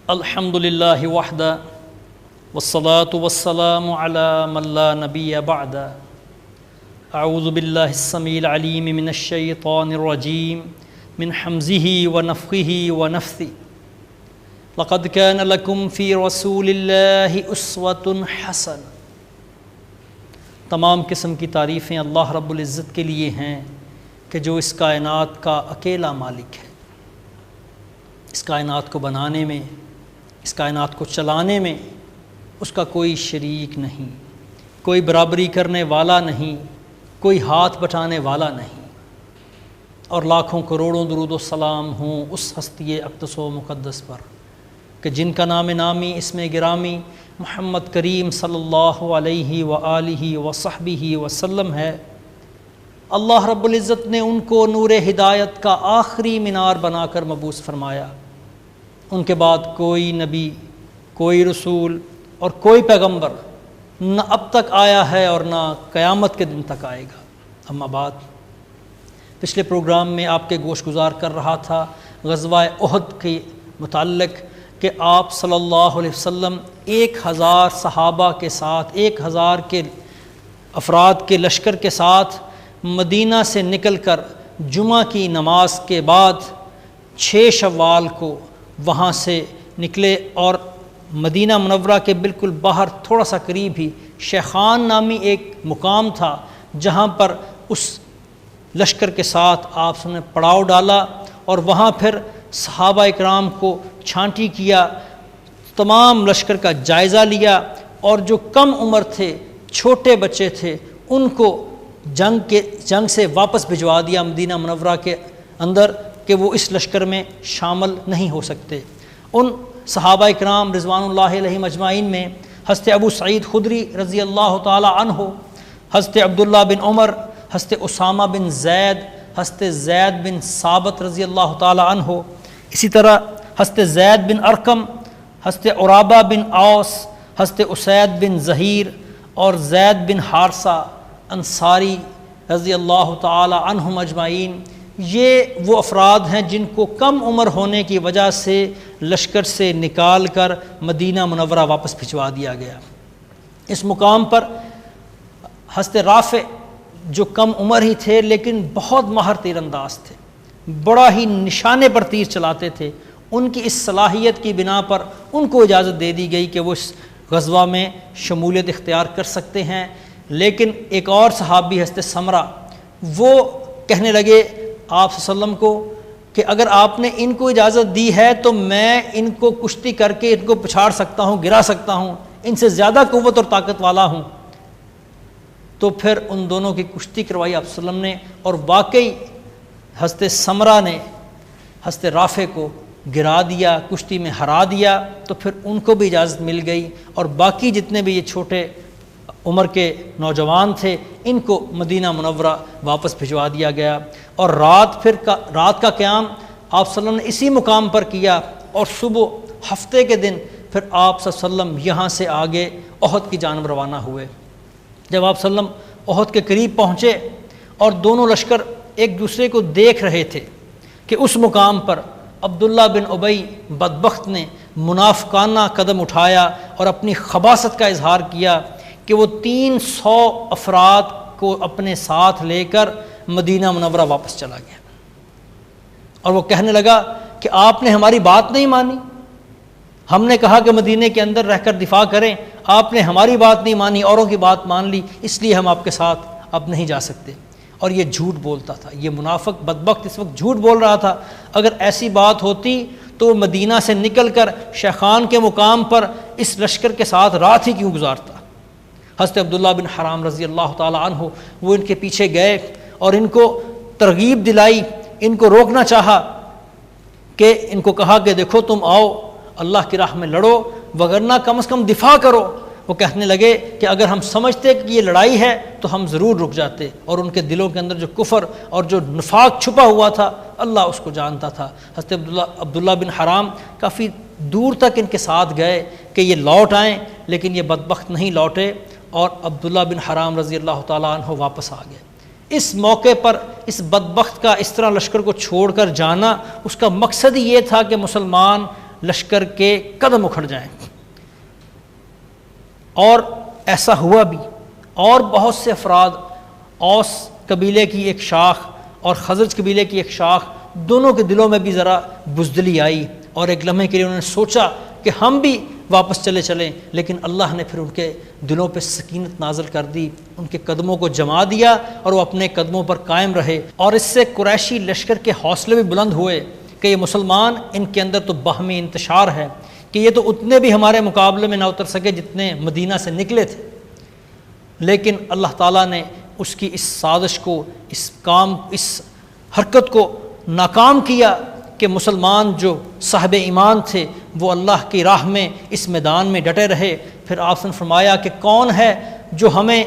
الحمد للہ وحدہ والصلاة والسلام علی من لا نبی بعد. اعوذ باللہ السمیع العلیم من الشیطان الرجیم من حمزہ ونفخہ ونفثہ. لقد کان لکم فی رسول اللہ اسوۃ حسنہ. تمام قسم کی تعریفیں اللہ رب العزت کے لیے ہیں کہ جو اس کائنات کا اکیلا مالک ہے. اس کائنات کو بنانے میں، اس کائنات کو چلانے میں اس کا کوئی شریک نہیں، کوئی برابری کرنے والا نہیں، کوئی ہاتھ بٹانے والا نہیں. اور لاکھوں کروڑوں درود و سلام ہوں اس ہستی اقدس و مقدس پر کہ جن کا نام نامی اسم گرامی محمد کریم صلی اللہ علیہ وآلہ وصحبہ وسلم ہے. اللہ رب العزت نے ان کو نور ہدایت کا آخری مینار بنا کر مبعوث فرمایا. ان کے بعد کوئی نبی، کوئی رسول اور کوئی پیغمبر نہ اب تک آیا ہے اور نہ قیامت کے دن تک آئے گا. اما بعد، پچھلے پروگرام میں آپ کے گوش گزار کر رہا تھا غزوہ احد کے متعلق کہ آپ صلی اللہ علیہ وسلم 1000 صحابہ کے ساتھ، 1000 کے افراد کے لشکر کے ساتھ مدینہ سے نکل کر جمعہ کی نماز کے بعد 6 شوال کو وہاں سے نکلے اور مدینہ منورہ کے بالکل باہر تھوڑا سا قریب ہی شیخان نامی ایک مقام تھا جہاں پر اس لشکر کے ساتھ آپ نے پڑاؤ ڈالا اور وہاں پھر صحابہ اکرام کو چھانٹی کیا، تمام لشکر کا جائزہ لیا اور جو کم عمر تھے، چھوٹے بچے تھے، ان کو جنگ سے واپس بھجوا دیا مدینہ منورہ کے اندر کہ وہ اس لشکر میں شامل نہیں ہو سکتے. ان صحابہ اکرام رضوان اللہ علیہم اجمعین میں حضرت ابو سعید خدری رضی اللہ تعالی عنہ، حضرت عبداللہ بن عمر، حضرت اسامہ بن زید، حضرت زید بن ثابت رضی اللہ تعالی عنہ، اسی طرح حضرت زید بن ارقم، حضرت عرابہ بن اوس، حضرت اسید بن ظہیر اور زید بن حارثہ انصاری رضی اللہ تعالی عنہم اجمعین. یہ وہ افراد ہیں جن کو کم عمر ہونے کی وجہ سے لشکر سے نکال کر مدینہ منورہ واپس بھجوا دیا گیا. اس مقام پر حضرت رافع جو کم عمر ہی تھے لیکن بہت ماہر تیر انداز تھے، بڑا ہی نشانے پر تیر چلاتے تھے، ان کی اس صلاحیت کی بنا پر ان کو اجازت دے دی گئی کہ وہ اس غزوہ میں شمولیت اختیار کر سکتے ہیں. لیکن ایک اور صحابی حضرت سمرہ وہ کہنے لگے آپ صلی اللہ علیہ وسلم کو کہ اگر آپ نے ان کو اجازت دی ہے تو میں ان کو کشتی کر کے ان کو پچھاڑ سکتا ہوں، گرا سکتا ہوں، ان سے زیادہ قوت اور طاقت والا ہوں. تو پھر ان دونوں کی کشتی کروائی آپ صلی اللہ علیہ وسلم نے اور واقعی حضرت سمرہ نے حضرت رافع کو گرا دیا، کشتی میں ہرا دیا. تو پھر ان کو بھی اجازت مل گئی اور باقی جتنے بھی یہ چھوٹے عمر کے نوجوان تھے ان کو مدینہ منورہ واپس بھجوا دیا گیا. اور رات کا قیام آپ صلی اللہ علیہ وسلم نے اسی مقام پر کیا اور صبح ہفتے کے دن پھر آپ صلی اللہ علیہ وسلم یہاں سے آگے احد کی جانب روانہ ہوئے. جب آپ صلی اللہ علیہ وسلم احد کے قریب پہنچے اور دونوں لشکر ایک دوسرے کو دیکھ رہے تھے کہ اس مقام پر عبداللہ بن ابی بدبخت نے منافقانہ قدم اٹھایا اور اپنی خباثت کا اظہار کیا کہ وہ 300 افراد کو اپنے ساتھ لے کر مدینہ منورہ واپس چلا گیا اور وہ کہنے لگا کہ آپ نے ہماری بات نہیں مانی. ہم نے کہا کہ مدینہ کے اندر رہ کر دفاع کریں، آپ نے ہماری بات نہیں مانی، اوروں کی بات مان لی، اس لیے ہم آپ کے ساتھ اب نہیں جا سکتے. اور یہ جھوٹ بولتا تھا، یہ منافق بدبخت اس وقت جھوٹ بول رہا تھا. اگر ایسی بات ہوتی تو وہ مدینہ سے نکل کر شیخان کے مقام پر اس لشکر کے ساتھ رات ہی کیوں گزارتا. حضرت عبداللہ بن حرام رضی اللہ تعالی عنہ وہ ان کے پیچھے گئے اور ان کو ترغیب دلائی، ان کو روکنا چاہا کہ ان کو کہا کہ دیکھو تم آؤ اللہ کی راہ میں لڑو وگرنہ کم از کم دفاع کرو. وہ کہنے لگے کہ اگر ہم سمجھتے کہ یہ لڑائی ہے تو ہم ضرور رک جاتے. اور ان کے دلوں کے اندر جو کفر اور جو نفاق چھپا ہوا تھا اللہ اس کو جانتا تھا. حضرت عبداللہ بن حرام کافی دور تک ان کے ساتھ گئے کہ یہ لوٹ آئیں، لیکن یہ بدبخت نہیں لوٹے اور عبداللہ بن حرام رضی اللہ تعالیٰ عنہ واپس آ گئے. اس موقع پر اس بدبخت کا اس طرح لشکر کو چھوڑ کر جانا اس کا مقصد ہی یہ تھا کہ مسلمان لشکر کے قدم اکھڑ جائیں۔ اور ایسا ہوا بھی، اور بہت سے افراد، اوس قبیلے کی ایک شاخ اور خزرج قبیلے کی ایک شاخ، دونوں کے دلوں میں بھی ذرا بزدلی آئی، اور ایک لمحے کے لیے انہوں نے سوچا کہ ہم بھی واپس چلیں، لیکن اللہ نے پھر ان کے دلوں پہ سکینت نازل کر دی، ان کے قدموں کو جما دیا اور وہ اپنے قدموں پر قائم رہے، اور اس سے قریشی لشکر کے حوصلے بھی بلند ہوئے کہ یہ مسلمان، ان کے اندر تو باہمی انتشار ہے کہ یہ تو اتنے بھی ہمارے مقابلے میں نہ اتر سکے جتنے مدینہ سے نکلے تھے۔ لیکن اللہ تعالیٰ نے اس کی اس سازش کو، اس حرکت کو ناکام کیا کہ مسلمان جو صاحب ایمان تھے وہ اللہ کی راہ میں اس میدان میں ڈٹے رہے۔ پھر آپ نے فرمایا کہ کون ہے جو ہمیں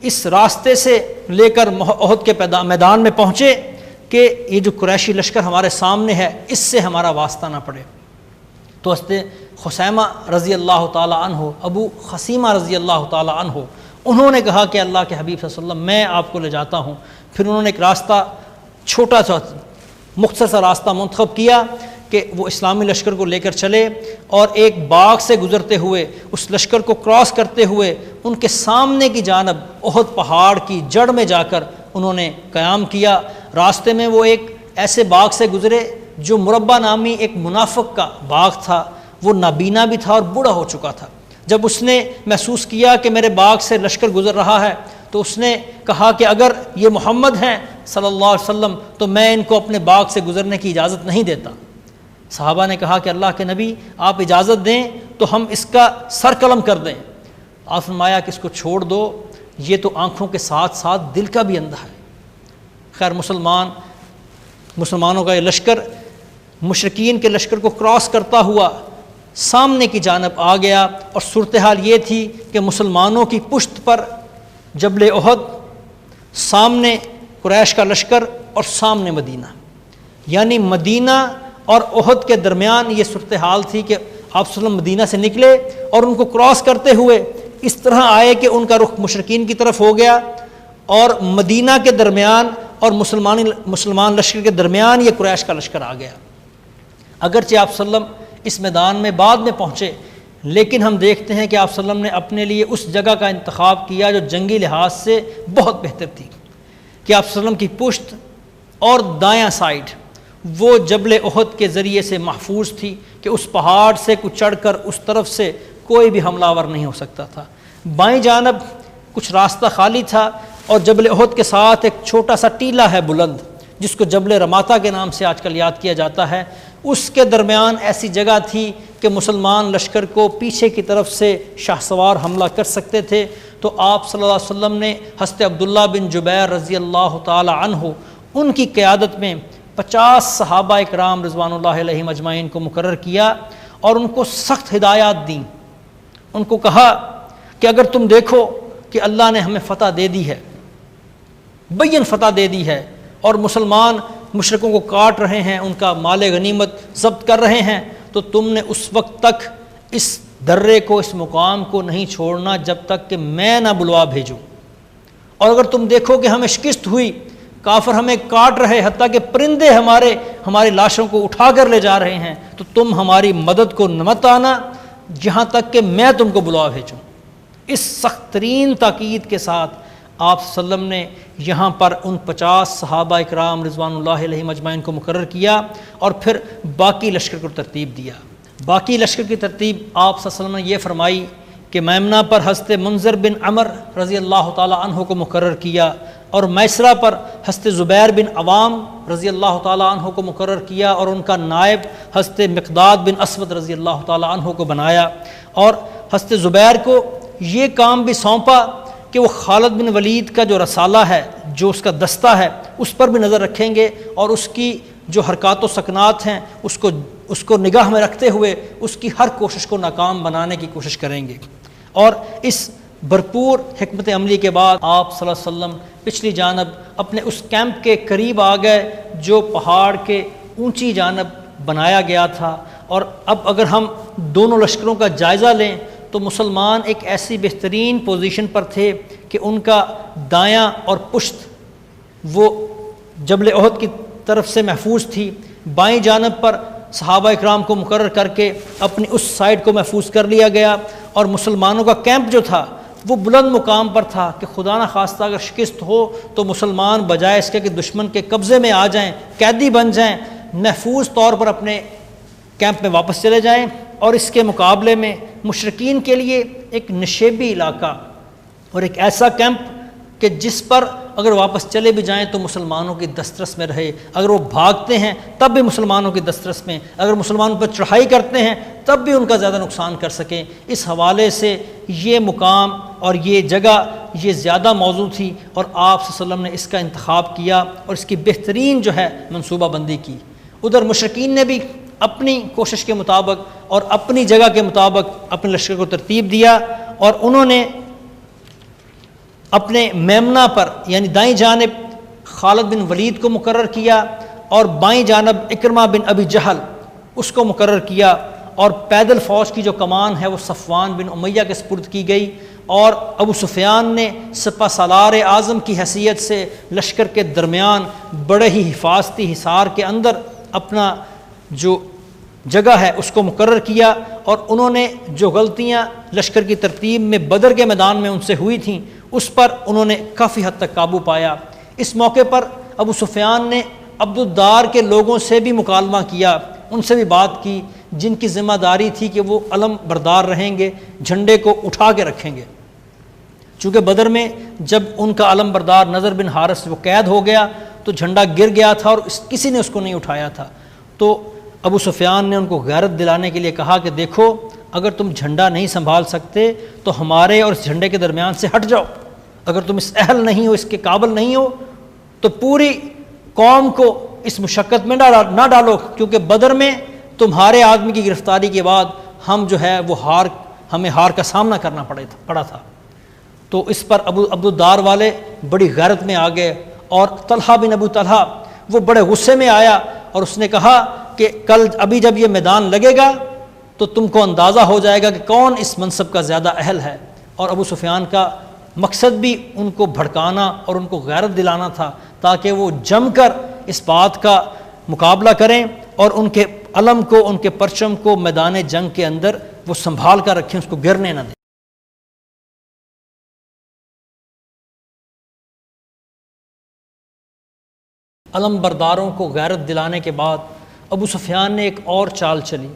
اس راستے سے لے کر احد کے میدان میں پہنچے کہ یہ جو قریشی لشکر ہمارے سامنے ہے اس سے ہمارا واسطہ نہ پڑے۔ تو حضرت خثیمہ رضی اللہ تعالیٰ عنہ، ابو خثیمہ رضی اللہ تعالیٰ عنہ، انہوں نے کہا کہ اللہ کے حبیب صلی اللہ علیہ وسلم میں آپ کو لے جاتا ہوں۔ پھر انہوں نے ایک راستہ، چھوٹا سا مختصر سا راستہ منتخب کیا کہ وہ اسلامی لشکر کو لے کر چلے، اور ایک باغ سے گزرتے ہوئے اس لشکر کو کراس کرتے ہوئے ان کے سامنے کی جانب احد پہاڑ کی جڑ میں جا کر انہوں نے قیام کیا۔ راستے میں وہ ایک ایسے باغ سے گزرے جو مربع نامی ایک منافق کا باغ تھا، وہ نابینا بھی تھا اور بوڑھا ہو چکا تھا۔ جب اس نے محسوس کیا کہ میرے باغ سے لشکر گزر رہا ہے تو اس نے کہا کہ اگر یہ محمد ہیں صلی اللہ علیہ وسلم تو میں ان کو اپنے باغ سے گزرنے کی اجازت نہیں دیتا۔ صحابہ نے کہا کہ اللہ کے نبی آپ اجازت دیں تو ہم اس کا سر قلم کر دیں۔ آپ فرمایا کہ اس کو چھوڑ دو، یہ تو آنکھوں کے ساتھ ساتھ دل کا بھی اندھا ہے۔ خیر مسلمانوں کا یہ لشکر مشرکین کے لشکر کو کراس کرتا ہوا سامنے کی جانب آ گیا، اور صورتحال یہ تھی کہ مسلمانوں کی پشت پر جبل احد، سامنے قریش کا لشکر اور سامنے مدینہ، یعنی مدینہ اور احد کے درمیان یہ صورتحال تھی کہ آپ صلی اللہ علیہ وسلم مدینہ سے نکلے اور ان کو کراس کرتے ہوئے اس طرح آئے کہ ان کا رخ مشرکین کی طرف ہو گیا، اور مدینہ کے درمیان اور مسلمان لشکر کے درمیان یہ قریش کا لشکر آ گیا۔ اگرچہ آپ صلی اللہ علیہ وسلم اس میدان میں بعد میں پہنچے، لیکن ہم دیکھتے ہیں کہ آپ صلی اللہ علیہ وسلم نے اپنے لیے اس جگہ کا انتخاب کیا جو جنگی لحاظ سے بہت بہتر تھی، کہ آپ صلی اللہ علیہ وسلم کی پشت اور دایاں سائڈ وہ جبل احد کے ذریعے سے محفوظ تھی کہ اس پہاڑ سے کچھ چڑھ کر اس طرف سے کوئی بھی حملہ آور نہیں ہو سکتا تھا۔ بائیں جانب کچھ راستہ خالی تھا، اور جبل احد کے ساتھ ایک چھوٹا سا ٹیلہ ہے بلند، جس کو جبل رماتا کے نام سے آج کل یاد کیا جاتا ہے۔ اس کے درمیان ایسی جگہ تھی کہ مسلمان لشکر کو پیچھے کی طرف سے شاہ سوار حملہ کر سکتے تھے۔ تو آپ صلی اللہ علیہ وسلم نے حضرت عبداللہ بن جبیر رضی اللہ تعالی عنہ، ان کی قیادت میں 50 صحابہ اکرام رضوان اللہ علیہم اجمعین کو مقرر کیا، اور ان کو سخت ہدایات دیں۔ ان کو کہا کہ اگر تم دیکھو کہ اللہ نے ہمیں فتح دے دی ہے، بین فتح دے دی ہے، اور مسلمان مشرکوں کو کاٹ رہے ہیں، ان کا مال غنیمت ضبط کر رہے ہیں، تو تم نے اس وقت تک اس درے کو، اس مقام کو نہیں چھوڑنا جب تک کہ میں نہ بلوا بھیجوں۔ اور اگر تم دیکھو کہ ہمیں شکست ہوئی، کافر ہمیں کاٹ رہے، حتیٰ کہ پرندے ہماری لاشوں کو اٹھا کر لے جا رہے ہیں، تو تم ہماری مدد کو مت آنا جہاں تک کہ میں تم کو بلوا بھیجوں۔ اس سخت ترین تاکید کے ساتھ آپ صلی اللہ علیہ وسلم نے یہاں پر ان 50 صحابہ اکرام رضوان اللہ علیہم اجمعین کو مقرر کیا، اور پھر باقی لشکر کو ترتیب دیا۔ باقی لشکر کی ترتیب آپ صلی اللہ علیہ وسلم نے یہ فرمائی کہ میمنہ پر حضرت منذر بن عمر رضی اللہ تعالی عنہ کو مقرر کیا، اور میسرہ پر حضرت زبیر بن عوام رضی اللہ تعالی عنہ کو مقرر کیا، اور ان کا نائب حضرت مقداد بن اسود رضی اللہ تعالی عنہ کو بنایا، اور حضرت زبیر کو یہ کام بھی سونپا کہ وہ خالد بن ولید کا جو رسالہ ہے، جو اس کا دستہ ہے، اس پر بھی نظر رکھیں گے، اور اس کی جو حرکات و سکنات ہیں اس کو نگاہ میں رکھتے ہوئے اس کی ہر کوشش کو ناکام بنانے کی کوشش کریں گے۔ اور اس بھرپور حکمت عملی کے بعد آپ صلی اللہ علیہ وسلم پچھلی جانب اپنے اس کیمپ کے قریب آ گئے جو پہاڑ کے اونچی جانب بنایا گیا تھا۔ اور اب اگر ہم دونوں لشکروں کا جائزہ لیں تو مسلمان ایک ایسی بہترین پوزیشن پر تھے کہ ان کا دایاں اور پشت وہ جبل احد کی طرف سے محفوظ تھی، بائیں جانب پر صحابہ اکرام کو مقرر کر کے اپنی اس سائٹ کو محفوظ کر لیا گیا، اور مسلمانوں کا کیمپ جو تھا وہ بلند مقام پر تھا کہ خدا نہ خواستہ اگر شکست ہو تو مسلمان بجائے اس کے کہ دشمن کے قبضے میں آ جائیں، قیدی بن جائیں، محفوظ طور پر اپنے کیمپ میں واپس چلے جائیں۔ اور اس کے مقابلے میں مشرکین کے لیے ایک نشیبی علاقہ اور ایک ایسا کیمپ کہ جس پر اگر واپس چلے بھی جائیں تو مسلمانوں کی دسترس میں رہے، اگر وہ بھاگتے ہیں تب بھی مسلمانوں کی دسترس میں، اگر مسلمانوں پر چڑھائی کرتے ہیں تب بھی ان کا زیادہ نقصان کر سکیں۔ اس حوالے سے یہ مقام اور یہ جگہ یہ زیادہ موزوں تھی، اور آپ صلی اللہ علیہ وسلم نے اس کا انتخاب کیا اور اس کی بہترین جو ہے منصوبہ بندی کی۔ ادھر مشرکین نے بھی اپنی کوشش کے مطابق اور اپنی جگہ کے مطابق اپنے لشکر کو ترتیب دیا، اور انہوں نے اپنے میمنہ پر یعنی دائیں جانب خالد بن ولید کو مقرر کیا، اور بائیں جانب اکرمہ بن ابی جہل اس کو مقرر کیا، اور پیدل فوج کی جو کمان ہے وہ صفوان بن امیہ کے سپرد کی گئی، اور ابو سفیان نے سپہ سالار اعظم کی حیثیت سے لشکر کے درمیان بڑے ہی حفاظتی حصار کے اندر اپنا جو جگہ ہے اس کو مقرر کیا، اور انہوں نے جو غلطیاں لشکر کی ترتیب میں بدر کے میدان میں ان سے ہوئی تھیں اس پر انہوں نے کافی حد تک قابو پایا۔ اس موقع پر ابو سفیان نے عبد الدار کے لوگوں سے بھی مکالمہ کیا، ان سے بھی بات کی جن کی ذمہ داری تھی کہ وہ علم بردار رہیں گے، جھنڈے کو اٹھا کے رکھیں گے، چونکہ بدر میں جب ان کا علم بردار نضر بن حارث وہ قید ہو گیا تو جھنڈا گر گیا تھا اور کسی نے اس کو نہیں اٹھایا تھا۔ تو ابو سفیان نے ان کو غیرت دلانے کے لیے کہا کہ دیکھو اگر تم جھنڈا نہیں سنبھال سکتے تو ہمارے اور اس جھنڈے کے درمیان سے ہٹ جاؤ، اگر تم اس اہل نہیں ہو، اس کے قابل نہیں ہو تو پوری قوم کو اس مشقت میں نہ ڈالو، کیونکہ بدر میں تمہارے آدمی کی گرفتاری کے بعد ہم جو ہے وہ ہمیں ہار کا سامنا کرنا پڑا تھا۔ تو اس پر عبد الدار والے بڑی غیرت میں آ گئے، اور طلحہ بن ابو طلحہ وہ بڑے غصے میں آیا اور اس نے کہا کہ کل ابھی جب یہ میدان لگے گا تو تم کو اندازہ ہو جائے گا کہ کون اس منصب کا زیادہ اہل ہے۔ اور ابو سفیان کا مقصد بھی ان کو بھڑکانا اور ان کو غیرت دلانا تھا تاکہ وہ جم کر اس بات کا مقابلہ کریں اور ان کے علم کو، ان کے پرچم کو میدان جنگ کے اندر وہ سنبھال کر رکھیں، اس کو گرنے نہ دیں۔ علم برداروں کو غیرت دلانے کے بعد ابو سفیان نے ایک اور چال چلی۔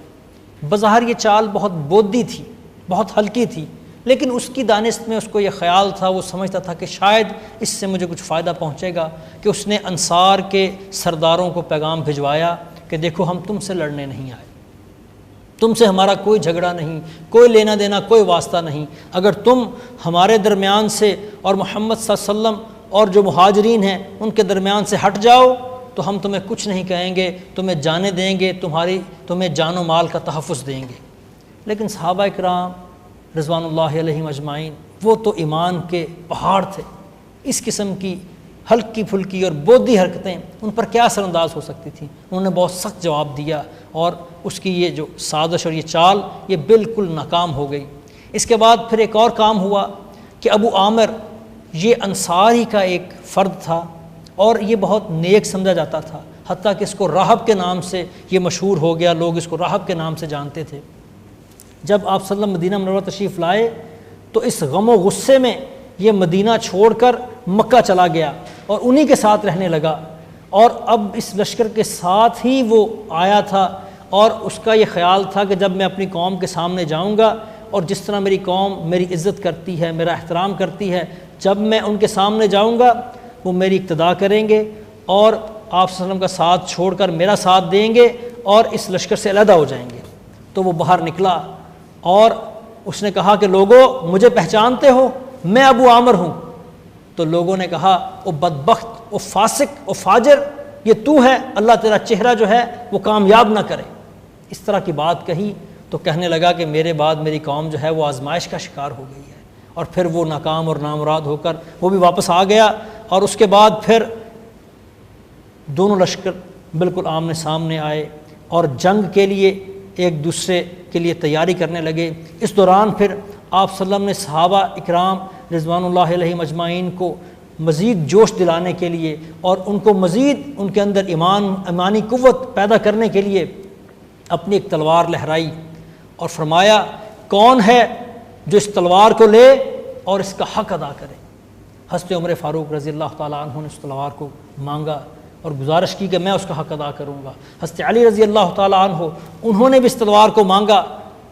بظاہر یہ چال بہت بودی تھی، بہت ہلکی تھی، لیکن اس کی دانست میں اس کو یہ خیال تھا، وہ سمجھتا تھا کہ شاید اس سے مجھے کچھ فائدہ پہنچے گا، کہ اس نے انصار کے سرداروں کو پیغام بھجوایا کہ دیکھو ہم تم سے لڑنے نہیں آئے، تم سے ہمارا کوئی جھگڑا نہیں، کوئی لینا دینا، کوئی واسطہ نہیں، اگر تم ہمارے درمیان سے اور محمد صلی اللہ علیہ وسلم اور جو مہاجرین ہیں ان کے درمیان سے ہٹ جاؤ تو ہم تمہیں کچھ نہیں کہیں گے، تمہیں جانے دیں گے، تمہیں جان و مال کا تحفظ دیں گے۔ لیکن صحابہ کرام رضوان اللہ علیہم اجمعین وہ تو ایمان کے پہاڑ تھے، اس قسم کی ہلکی پھلکی اور بودی حرکتیں ان پر کیا اثر انداز ہو سکتی تھیں؟ انہوں نے بہت سخت جواب دیا، اور اس کی یہ جو سازش اور یہ چال یہ بالکل ناکام ہو گئی۔ اس کے بعد پھر ایک اور کام ہوا کہ ابو عامر یہ انصاری کا ایک فرد تھا اور یہ بہت نیک سمجھا جاتا تھا، حتیٰ کہ اس کو راہب کے نام سے یہ مشہور ہو گیا، لوگ اس کو راہب کے نام سے جانتے تھے۔ جب آپ صلی اللہ علیہ وسلم مدینہ منورہ تشریف لائے تو اس غم و غصے میں یہ مدینہ چھوڑ کر مکہ چلا گیا اور انہی کے ساتھ رہنے لگا، اور اب اس لشکر کے ساتھ ہی وہ آیا تھا، اور اس کا یہ خیال تھا کہ جب میں اپنی قوم کے سامنے جاؤں گا اور جس طرح میری قوم میری عزت کرتی ہے، میرا احترام کرتی ہے، جب میں ان کے سامنے جاؤں گا وہ میری اقتدا کریں گے اور آپ صلی اللہ علیہ وسلم کا ساتھ چھوڑ کر میرا ساتھ دیں گے اور اس لشکر سے علیحدہ ہو جائیں گے۔ تو وہ باہر نکلا اور اس نے کہا کہ لوگوں مجھے پہچانتے ہو، میں ابو عامر ہوں۔ تو لوگوں نے کہا او بدبخت، او فاسق، او فاجر، یہ تو ہے، اللہ تیرا چہرہ جو ہے وہ کامیاب نہ کرے۔ اس طرح کی بات کہی تو کہنے لگا کہ میرے بعد میری قوم جو ہے وہ آزمائش کا شکار ہو گئی ہے، اور پھر وہ ناکام اور نامراد ہو کر وہ بھی واپس آ گیا، اور اس کے بعد پھر دونوں لشکر بالکل آمنے سامنے آئے اور جنگ کے لیے ایک دوسرے کے لیے تیاری کرنے لگے۔ اس دوران پھر آپ صلی اللہ علیہ وسلم نے صحابہ اکرام رضوان اللہ علیہم اجمعین کو مزید جوش دلانے کے لیے اور ان کو مزید ان کے اندر ایمانی قوت پیدا کرنے کے لیے اپنی ایک تلوار لہرائی اور فرمایا کون ہے جو اس تلوار کو لے اور اس کا حق ادا کرے؟ حضرت عمر فاروق رضی اللہ تعالیٰ عنہ نے اس تلوار کو مانگا اور گزارش کی کہ میں اس کا حق ادا کروں گا۔ حضرت علی رضی اللہ تعالیٰ عنہ انہوں نے بھی اس تلوار کو مانگا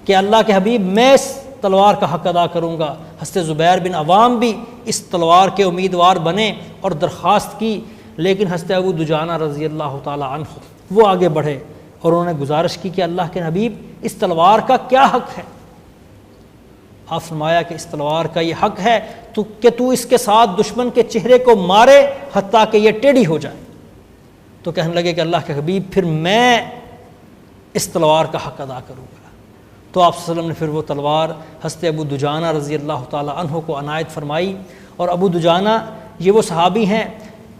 کہ اللہ کے حبیب میں اس تلوار کا حق ادا کروں گا۔ حضرت زبیر بن عوام بھی اس تلوار کے امیدوار بنے اور درخواست کی، لیکن حضرت ابو دجانہ رضی اللہ تعالیٰ عنہ وہ آگے بڑھے اور انہوں نے گزارش کی کہ اللہ کے حبیب اس تلوار کا کیا حق ہے؟ آپ فرمایا کہ اس تلوار کا یہ حق ہے کہ تو اس کے ساتھ دشمن کے چہرے کو مارے حتیٰ کہ یہ ٹیڑھی ہو جائے۔ تو کہنے لگے کہ اللہ کے حبیب پھر میں اس تلوار کا حق ادا کروں گا۔ تو آپ صلی اللہ علیہ وسلم نے پھر وہ تلوار حضرت ابو دجانہ رضی اللہ تعالیٰ عنہ کو عنایت فرمائی۔ اور ابو دجانہ یہ وہ صحابی ہیں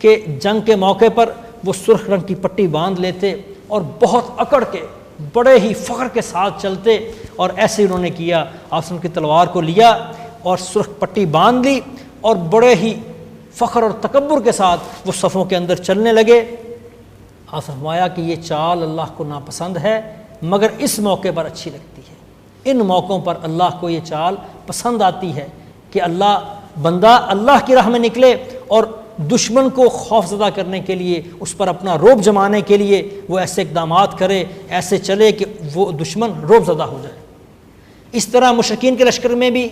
کہ جنگ کے موقع پر وہ سرخ رنگ کی پٹی باندھ لیتے اور بہت اکڑ کے بڑے ہی فخر کے ساتھ چلتے، اور ایسے انہوں نے کیا۔ آپ صلی اللہ علیہ وسلم کی تلوار کو لیا اور سرخ پٹی باندھ لی اور بڑے ہی فخر اور تکبر کے ساتھ وہ صفوں کے اندر چلنے لگے۔ آپ فرمایا کہ یہ چال اللہ کو ناپسند ہے مگر اس موقع پر اچھی لگتی ہے۔ ان موقعوں پر اللہ کو یہ چال پسند آتی ہے کہ بندہ اللہ کی راہ میں نکلے اور دشمن کو خوف زدہ کرنے کے لیے، اس پر اپنا رعب جمانے کے لیے وہ ایسے اقدامات کرے، ایسے چلے کہ وہ دشمن رعب زدہ ہو جائے۔ اس طرح مشرکین کے لشکر میں بھی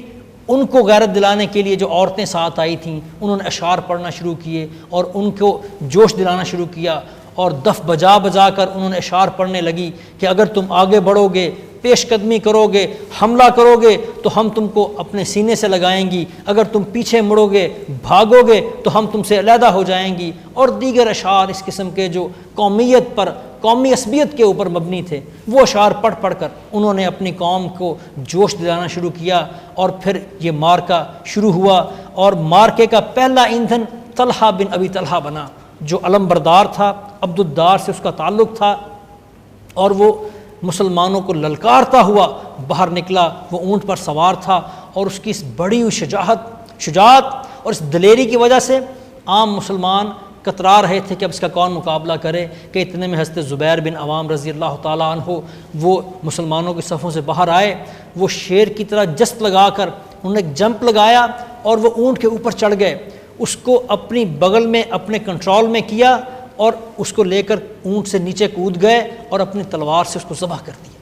ان کو غیرت دلانے کے لیے جو عورتیں ساتھ آئی تھیں انہوں نے اشعار پڑھنا شروع کیے اور ان کو جوش دلانا شروع کیا، اور دف بجا بجا کر انہوں نے اشعار پڑھنے لگی کہ اگر تم آگے بڑھو گے، پیش قدمی کرو گے، حملہ کرو گے تو ہم تم کو اپنے سینے سے لگائیں گی، اگر تم پیچھے مڑو گے، بھاگو گے تو ہم تم سے علیحدہ ہو جائیں گی، اور دیگر اشعار اس قسم کے جو قومیت پر، قومی عصبیت کے اوپر مبنی تھے، وہ اشعار پڑھ پڑھ کر انہوں نے اپنی قوم کو جوش دلانا شروع کیا۔ اور پھر یہ مارکا شروع ہوا، اور مارکے کا پہلا ایندھن طلحہ بن ابی طلحہ بنا جو علم بردار تھا، عبد الدار سے اس کا تعلق تھا، اور وہ مسلمانوں کو للکارتا ہوا باہر نکلا۔ وہ اونٹ پر سوار تھا اور اس کی اس بڑی ہوئی شجاعت اور اس دلیری کی وجہ سے عام مسلمان کترا رہے تھے کہ اب اس کا کون مقابلہ کرے، کہ اتنے میں حضرت زبیر بن عوام رضی اللہ تعالیٰ عنہ وہ مسلمانوں کی صفوں سے باہر آئے۔ وہ شیر کی طرح جست لگا کر انہوں نے ایک جمپ لگایا اور وہ اونٹ کے اوپر چڑھ گئے، اس کو اپنی بغل میں اپنے کنٹرول میں کیا اور اس کو لے کر اونٹ سے نیچے کود گئے اور اپنی تلوار سے اس کو ذبح کر دیا۔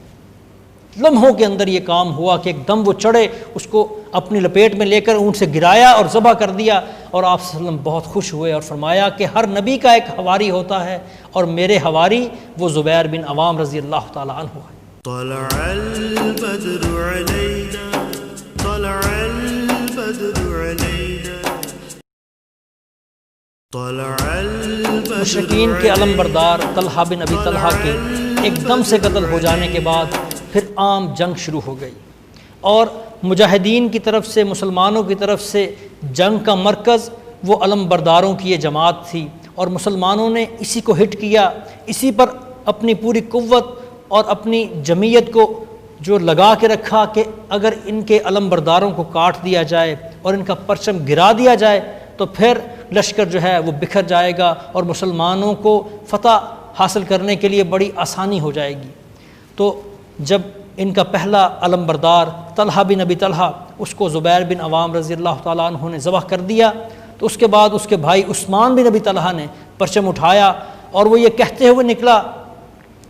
لمحوں کے اندر یہ کام ہوا کہ ایک دم وہ چڑھے، اس کو اپنی لپیٹ میں لے کر اونٹ سے گرایا اور ذبح کر دیا۔ اور آپ صلی اللہ علیہ وسلم بہت خوش ہوئے اور فرمایا کہ ہر نبی کا ایک حواری ہوتا ہے، اور میرے حواری وہ زبیر بن عوام رضی اللہ تعالیٰ عنہ ہے۔ طلع البدر علينا طلع البدر علينا طلع البدر مشرکین کے علم بردار طلحہ بن ابی طلحہ کے ایک دم سے قتل ہو جانے کے بعد پھر عام جنگ شروع ہو گئی، اور مجاہدین کی طرف سے، مسلمانوں کی طرف سے جنگ کا مرکز وہ علم برداروں کی یہ جماعت تھی، اور مسلمانوں نے اسی کو ہٹ کیا، اسی پر اپنی پوری قوت اور اپنی جمعیت کو جو لگا کے رکھا کہ اگر ان کے علم برداروں کو کاٹ دیا جائے اور ان کا پرچم گرا دیا جائے تو پھر لشکر جو ہے وہ بکھر جائے گا اور مسلمانوں کو فتح حاصل کرنے کے لیے بڑی آسانی ہو جائے گی۔ تو جب ان کا پہلا علم بردار طلحہ بن ابی طلحہ، اس کو زبیر بن عوام رضی اللہ تعالیٰ عنہ نے ذبح کر دیا، تو اس کے بعد اس کے بھائی عثمان بن ابی طلحہ نے پرچم اٹھایا، اور وہ یہ کہتے ہوئے نکلا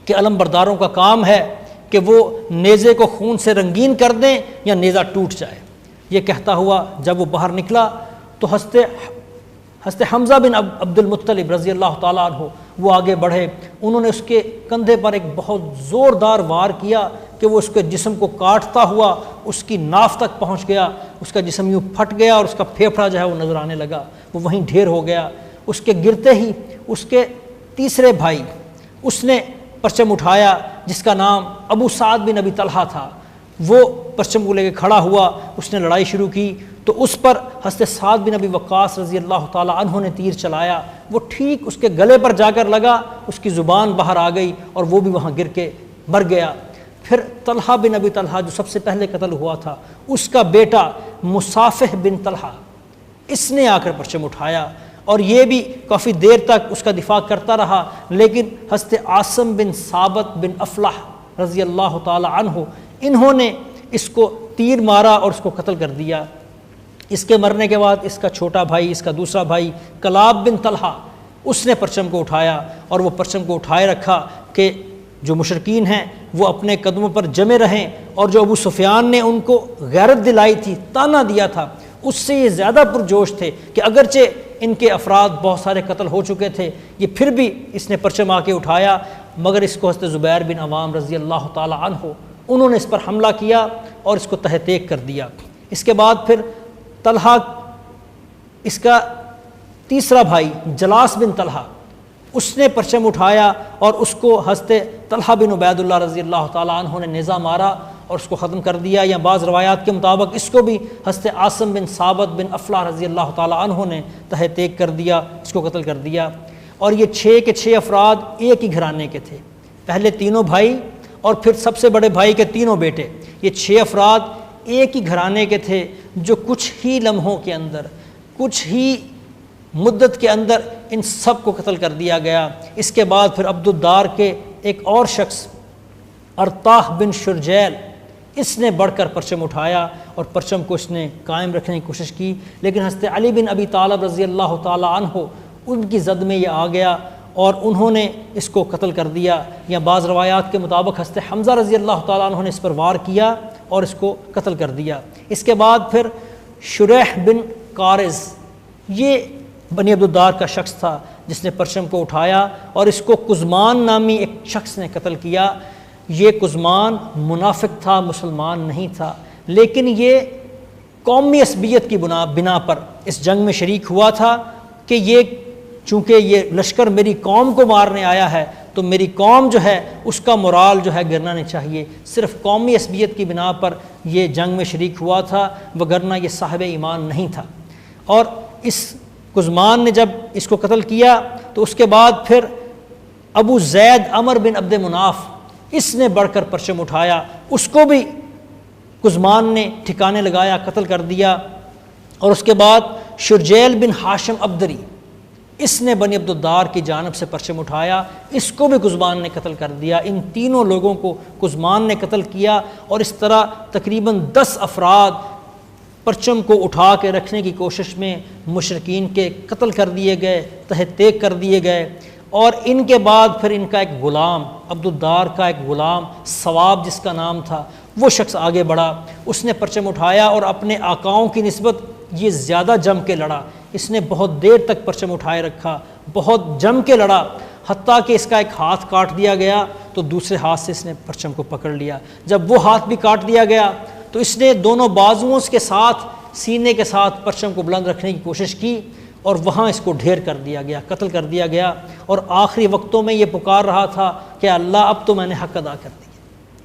کہ علم برداروں کا کام ہے کہ وہ نیزے کو خون سے رنگین کر دیں یا نیزہ ٹوٹ جائے۔ یہ کہتا ہوا جب وہ باہر نکلا تو حضرت حمزہ بن عبد المطلب رضی اللہ تعالیٰ عنہ وہ آگے بڑھے، انہوں نے اس کے کندھے پر ایک بہت زوردار وار کیا کہ وہ اس کے جسم کو کاٹتا ہوا اس کی ناف تک پہنچ گیا، اس کا جسم یوں پھٹ گیا اور اس کا پھیپھڑا جو ہے وہ نظر آنے لگا، وہ وہیں ڈھیر ہو گیا۔ اس کے گرتے ہی اس کے تیسرے بھائی اس نے پرچم اٹھایا جس کا نام ابو سعد بن ابی طلحہ تھا، وہ پرچم کو لے کے کھڑا ہوا، اس نے لڑائی شروع کی، تو اس پر حضرت سعد بن ابی وقاص رضی اللہ تعالیٰ عنہ نے تیر چلایا، وہ ٹھیک اس کے گلے پر جا کر لگا، اس کی زبان باہر آ گئی اور وہ بھی وہاں گر کے مر گیا۔ پھر طلحہ بن ابی طلحہ جو سب سے پہلے قتل ہوا تھا، اس کا بیٹا مصافح بن طلحہ، اس نے آ کر پرچم اٹھایا، اور یہ بھی کافی دیر تک اس کا دفاع کرتا رہا، لیکن حضرت عاصم بن ثابت بن افلح رضی اللہ تعالی عنہ، انہوں نے اس کو تیر مارا اور اس کو قتل کر دیا۔ اس کے مرنے کے بعد اس کا چھوٹا بھائی، اس کا دوسرا بھائی کلاب بن طلحہ، اس نے پرچم کو اٹھایا اور وہ پرچم کو اٹھائے رکھا کہ جو مشرکین ہیں وہ اپنے قدموں پر جمے رہیں، اور جو ابو سفیان نے ان کو غیرت دلائی تھی، تانا دیا تھا، اس سے یہ زیادہ پرجوش تھے کہ اگرچہ ان کے افراد بہت سارے قتل ہو چکے تھے، یہ پھر بھی اس نے پرچم آ کے اٹھایا، مگر اس کو حضرت زبیر بن عوام رضی اللہ تعالی عنہ انہوں نے اس پر حملہ کیا اور اس کو تہہ تیگ کر دیا۔ اس کے بعد پھر طلحہ، اس کا تیسرا بھائی جلاس بن طلحہ، اس نے پرچم اٹھایا اور اس کو حضرت طلحہ بن عبید اللہ رضی اللہ تعالیٰ عنہ نے نیزہ مارا اور اس کو ختم کر دیا، یا بعض روایات کے مطابق اس کو بھی حضرت عاصم بن ثابت بن افلاح رضی اللہ تعالیٰ عنہ نے تہہ تیگ کر دیا، اس کو قتل کر دیا۔ اور یہ 6 کے 6 افراد ایک ہی گھرانے کے تھے، پہلے تینوں بھائی اور پھر سب سے بڑے بھائی کے تینوں بیٹے، یہ 6 افراد ایک ہی گھرانے کے تھے، جو کچھ ہی لمحوں کے اندر، کچھ ہی مدت کے اندر ان سب کو قتل کر دیا گیا۔ اس کے بعد پھر عبدالدار کے ایک اور شخص ارطاح بن شرجیل، اس نے بڑھ کر پرچم اٹھایا اور پرچم کو اس نے قائم رکھنے کی کوشش کی، لیکن حضرت علی بن ابی طالب رضی اللہ تعالی عنہ ان کی زد میں یہ آ گیا اور انہوں نے اس کو قتل کر دیا، یا بعض روایات کے مطابق حضرت حمزہ رضی اللہ تعالیٰ عنہ نے اس پر وار کیا اور اس کو قتل کر دیا۔ اس کے بعد پھر شریح بن قارز، یہ بنی عبدالدار کا شخص تھا جس نے پرچم کو اٹھایا اور اس کو قزمان نامی ایک شخص نے قتل کیا۔ یہ قزمان منافق تھا، مسلمان نہیں تھا، لیکن یہ قومی عصبیت کی بنا پر اس جنگ میں شریک ہوا تھا کہ یہ چونکہ یہ لشکر میری قوم کو مارنے آیا ہے تو میری قوم جو ہے اس کا مورال جو ہے گرنا نہیں چاہیے، صرف قومی عصبیت کی بنا پر یہ جنگ میں شریک ہوا تھا، وگرنہ یہ صاحب ایمان نہیں تھا۔ اور اس قزمان نے جب اس کو قتل کیا تو اس کے بعد پھر ابو زید عمر بن عبد مناف، اس نے بڑھ کر پرچم اٹھایا، اس کو بھی قزمان نے ٹھکانے لگایا، قتل کر دیا۔ اور اس کے بعد شرجیل بن ہاشم عبدری، اس نے بنی عبدالدار کی جانب سے پرچم اٹھایا، اس کو بھی قزمان نے قتل کر دیا۔ ان تینوں لوگوں کو قزمان نے قتل کیا، اور اس طرح تقریباً 10 افراد پرچم کو اٹھا کے رکھنے کی کوشش میں مشرکین کے قتل کر دیے گئے، تہہ تیگ کر دیے گئے۔ اور ان کے بعد پھر ان کا ایک غلام، عبدالدار کا ایک غلام ثواب جس کا نام تھا، وہ شخص آگے بڑھا، اس نے پرچم اٹھایا اور اپنے آقاؤں کی نسبت یہ زیادہ جم کے لڑا، اس نے بہت دیر تک پرچم اٹھائے رکھا، بہت جم کے لڑا، حتیٰ کہ اس کا ایک ہاتھ کاٹ دیا گیا تو دوسرے ہاتھ سے اس نے پرچم کو پکڑ لیا۔ جب وہ ہاتھ بھی کاٹ دیا گیا تو اس نے دونوں بازوؤں کے ساتھ سینے کے ساتھ پرچم کو بلند رکھنے کی کوشش کی، اور وہاں اس کو ڈھیر کر دیا گیا، قتل کر دیا گیا۔ اور آخری وقتوں میں یہ پکار رہا تھا کہ اللہ اب تو میں نے حق ادا کر دیا۔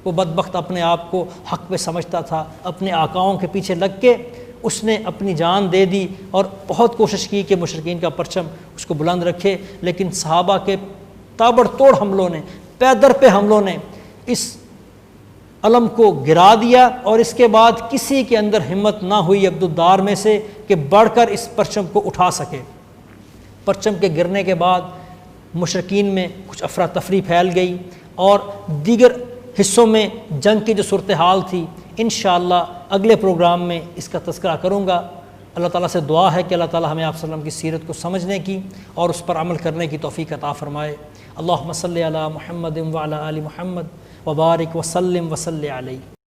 وہ بدبخت اپنے آپ کو حق پہ سمجھتا تھا، اپنے آقاؤں کے پیچھے لگ کے اس نے اپنی جان دے دی اور بہت کوشش کی کہ مشرکین کا پرچم اس کو بلند رکھے، لیکن صحابہ کے تابڑ توڑ حملوں نے، پے در پہ حملوں نے اس علم کو گرا دیا، اور اس کے بعد کسی کے اندر ہمت نہ ہوئی عبدالدار میں سے کہ بڑھ کر اس پرچم کو اٹھا سکے۔ پرچم کے گرنے کے بعد مشرکین میں کچھ افراتفری پھیل گئی، اور دیگر حصوں میں جنگ کی جو صورتحال تھی انشاءاللہ اگلے پروگرام میں اس کا تذکرہ کروں گا۔ اللہ تعالیٰ سے دعا ہے کہ اللہ تعالیٰ ہمیں آپ صلی اللہ علیہ وسلم کی سیرت کو سمجھنے کی اور اس پر عمل کرنے کی توفیق عطا فرمائے۔ اللہم صلی علی محمد وعلی آل محمد وبارک وسلم وصلی علیہ۔